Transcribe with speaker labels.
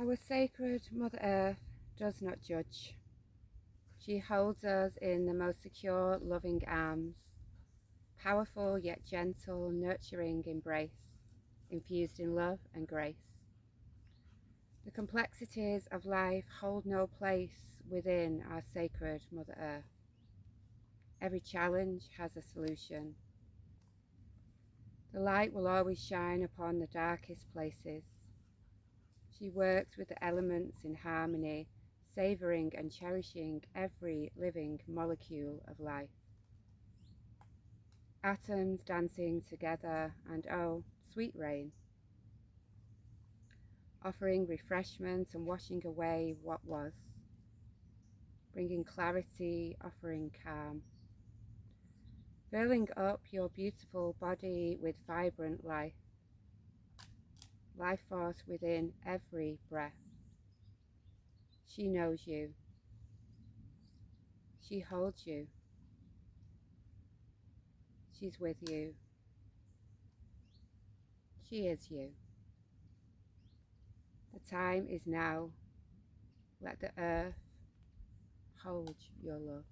Speaker 1: Our sacred Mother Earth does not judge. She holds us in the most secure, loving arms, powerful yet gentle, nurturing embrace, infused in love and grace. The complexities of life hold no place within our sacred Mother Earth. Every challenge has a solution. The light will always shine upon the darkest places. She works with the elements in harmony, savouring and cherishing every living molecule of life. Atoms dancing together, and oh, sweet rain, offering refreshment and washing away what was, bringing clarity, offering calm, filling up your beautiful body with vibrant life, life force within every breath. She knows you. She holds you. She's with you. She is you. The time is now. Let the earth hold your love.